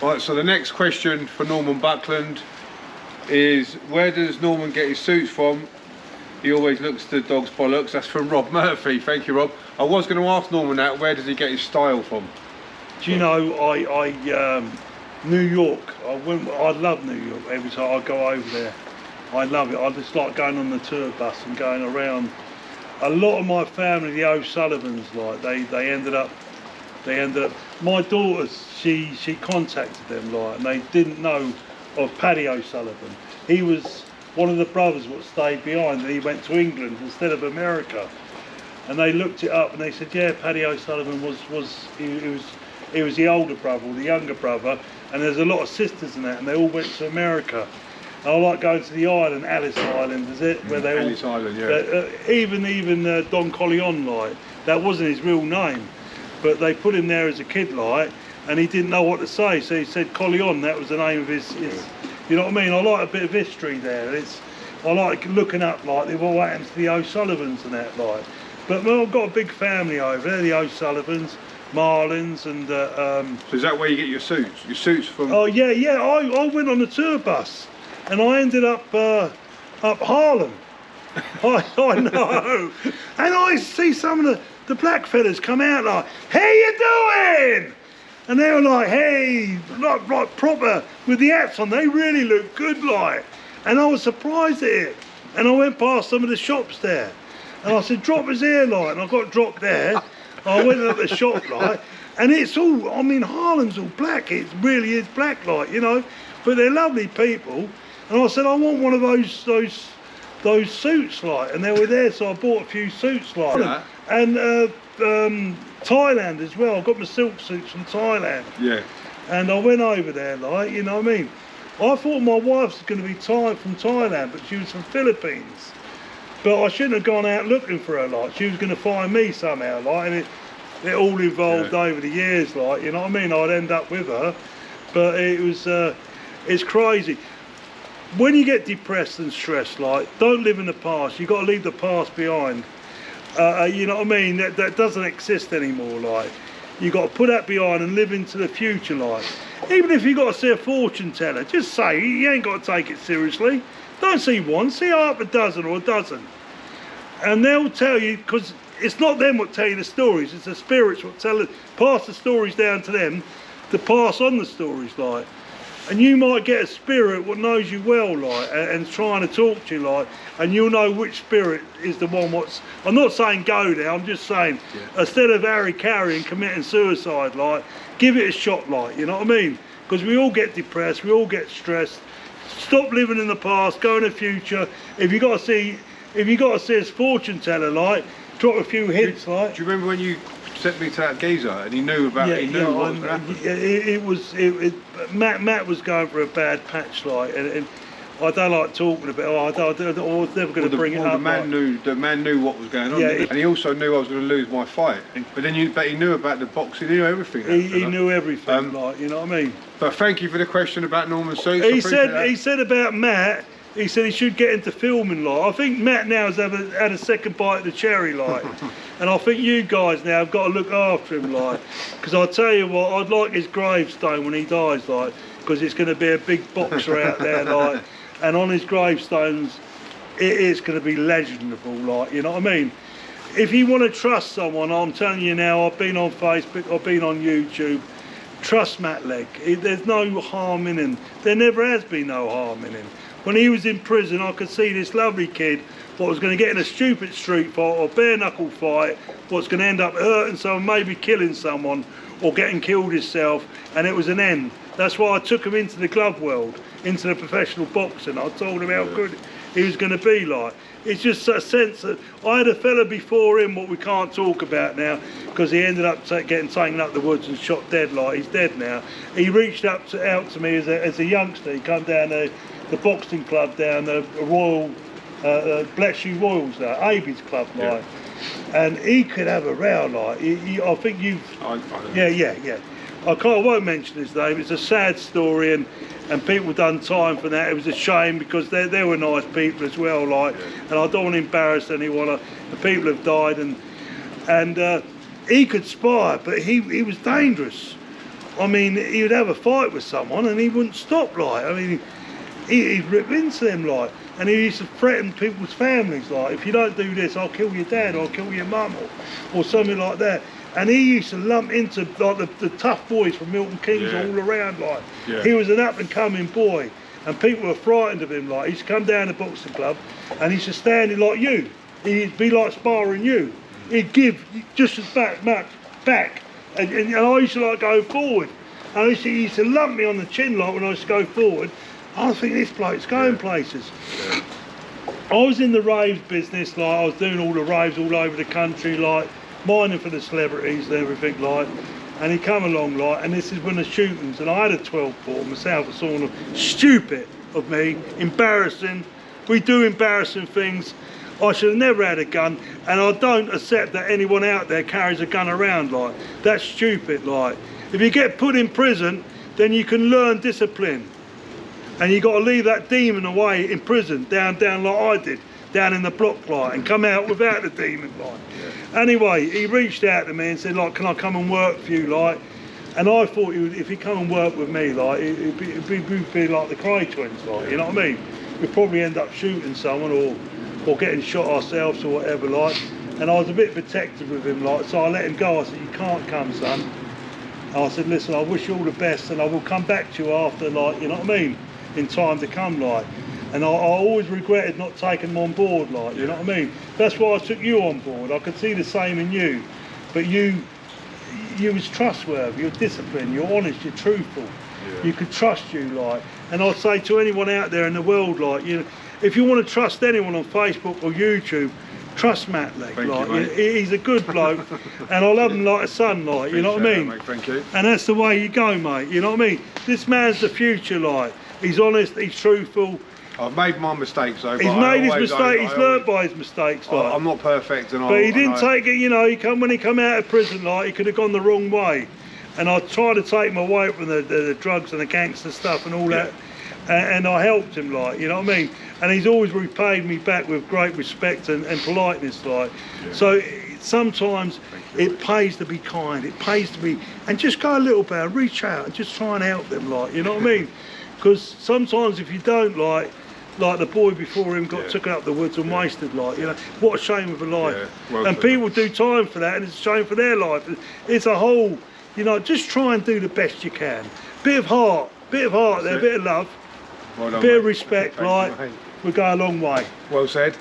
Right, so the next question for Norman Buckland is, where does Norman get his suits from? He always looks to the dog's bollocks. That's from Rob Murphy. Thank you, Rob. I was going to ask Norman that, where does he get his style from? Do you know, New York, I love New York. Every time I go over there, I love it. I just like going on the tour bus and going around. A lot of my family, the O'Sullivans, like they ended up. My daughters, she contacted them, like, and they didn't know of Paddy O'Sullivan. He was one of the brothers what stayed behind, and he went to England instead of America. And they looked it up, and they said, yeah, Paddy O'Sullivan was the older brother, or the younger brother, and there's a lot of sisters in that, and they all went to America. And I like going to the island, Alice Island, is it? Where they Alice Island, yeah. Even Don Corleone, like, that wasn't his real name, but they put him there as a kid, like, and he didn't know what to say, so he said Corleone. That was the name of his you know what I mean? I like a bit of history there. I like looking up, like, what happened to the O'Sullivans and that, like. But well, I've got a big family over there, the O'Sullivans, Marlins, and so is that where you get your suits? Your suits from? Oh yeah, I went on a tour bus, and I ended up Harlem. I know, and I see some of the black fellas come out like, "How you doing?" And they were like, "Hey," like proper with the hats on. They really look good, like, and I was surprised at it. And I went past some of the shops there, and I said, "Drop us here," like, and I got dropped there. I went up the shop, like, and it's all, I mean, Harlem's all black. It really is black, like, you know, but they're lovely people. And I said, I want one of those suits, like, and they were there, so I bought a few suits, like. Yeah. And Thailand as well. I got my silk suits from Thailand. Yeah. And I went over there, like, you know what I mean? I thought my wife was going to be from Thailand, but she was from Philippines. But I shouldn't have gone out looking for her, like. She was going to find me somehow, like, and it all evolved over the years, like, you know what I mean? I'd end up with her, but it was, it's crazy. When you get depressed and stressed, like, don't live in the past. You've got to leave the past behind. You know what I mean? That doesn't exist anymore, like. You've got to put that behind and live into the future, like. Even if you've got to see a fortune teller, just say, you ain't got to take it seriously. Don't see one, see half a dozen or a dozen. And they'll tell you, because it's not them what tell you the stories, it's the spirits what pass the stories down to them to pass on the stories, like. And you might get a spirit what knows you well, like, and trying to talk to you, like, and you'll know which spirit is the one what's, I'm not saying go there, I'm just saying, instead of harry-carry and committing suicide, like, give it a shot, like, you know what I mean? Because we all get depressed, we all get stressed. Stop living in the past, go in the future. If you got to see a fortune teller, like, drop a few hints, like. Do you remember when you sent me to that geezer and he knew about what was happening? Matt was going for a bad patch, like, and I don't like talking about it. I was never going to bring it up. The man knew what was going on, and he also knew I was going to lose my fight. But he knew about the boxing, he knew everything. He knew everything, like, you know what I mean? But thank you for the question about Norman suits. He said about Matt, he said he should get into filming, like. I think Matt now has had a second bite of the cherry, like. And I think you guys now have got to look after him, like. Because I tell you what, I'd like his gravestone when he dies, like, because it's going to be a big boxer out there, like. And on his gravestones, it is going to be legendable, like, you know what I mean? If you want to trust someone, I'm telling you now, I've been on Facebook, I've been on YouTube, trust Matt Legg. There's no harm in him. There never has been no harm in him. When he was in prison, I could see this lovely kid what was going to get in a stupid street fight or bare knuckle fight, what's going to end up hurting someone, maybe killing someone or getting killed himself, and it was an end. That's why I took him into the glove world, into the professional boxing. I told him how good he was going to be, like. It's just a sense that I had a fella before him what we can't talk about now because he ended up getting taken up the woods and shot dead, like. He's dead now. He reached out to me as a youngster. He come down the boxing club down the Royal Black Shoe Royals there, Abies club, like, and he could have a row, like. I think you've, yeah. I won't mention his name. It's a sad story, and people done time for that. It was a shame because they were nice people as well, like, and I don't want to embarrass anyone. The people have died, and he could spar, but he was dangerous. I mean, he would have a fight with someone and he wouldn't stop, like. I mean, he'd rip into them, like. And he used to threaten people's families, like, if you don't do this, I'll kill your dad, I'll kill your mum, or something like that. And he used to lump into, like, the tough boys from Milton Keynes all around, like. He was an up-and-coming boy, and people were frightened of him, like. He used to come down to the boxing club, and he used to stand in like you. He'd be like sparring you. He'd give just as much back. And I used to like go forward. And he used to lump me on the chin, like, when I used to go forward. I was thinking, this bloke's going places. I was in the raves business, like, I was doing all the raves all over the country, like, mining for the celebrities and everything, like. And he come along, like, and this is when the shootings, and I had a 12 bore myself, I saw them. Stupid of me, embarrassing. We do embarrassing things. I should have never had a gun, and I don't accept that anyone out there carries a gun around, like. That's stupid, like. If you get put in prison, then you can learn discipline. And you got to leave that demon away in prison, down like I did, down in the block, like, and come out without the demon, like. Anyway, he reached out to me and said, like, can I come and work for you, like? And I thought if he'd come and work with me, like, it'd be like the Cray twins, like, you know what I mean? We'd probably end up shooting someone or getting shot ourselves or whatever, like. And I was a bit protective with him, like, so I let him go. I said, you can't come, son. And I said, listen, I wish you all the best, and I will come back to you after, like, you know what I mean? In time to come, like. And I always regretted not taking him on board, like, you know what I mean? That's why I took you on board. I could see the same in you. But you was trustworthy, you're disciplined, you're honest, you're truthful. You could trust you, like. And I'd say to anyone out there in the world, like, you know, if you want to trust anyone on Facebook or YouTube, trust Matt Legg, like. He's a good bloke, and I love him like a son, like, you know what I mean? Mate, thank you. And that's the way you go, mate, you know what I mean? This man's the future, like. He's honest, he's truthful. I've made my mistakes, though. He's made his mistakes, he's learnt by his mistakes, like. I'm not perfect, and but he didn't take it, you know, when he come out of prison, like, he could have gone the wrong way. And I tried to take him away from the drugs and the gangster stuff and all that. And I helped him, like, you know what I mean? And he's always repaid me back with great respect and politeness, like. So sometimes it pays to be kind, it pays to be, and just go a little bit, reach out and just try and help them, like, you know what I mean? Because sometimes if you don't, like the boy before him got taken up the woods and wasted, like, you know, what a shame of a life. And people do time for that, and it's a shame for their life. It's a whole, you know, just try and do the best you can. Bit of heart there, a bit of love, Well done, bit of mate. respect, Thank like, you, mate. we'll go a long way. Well said.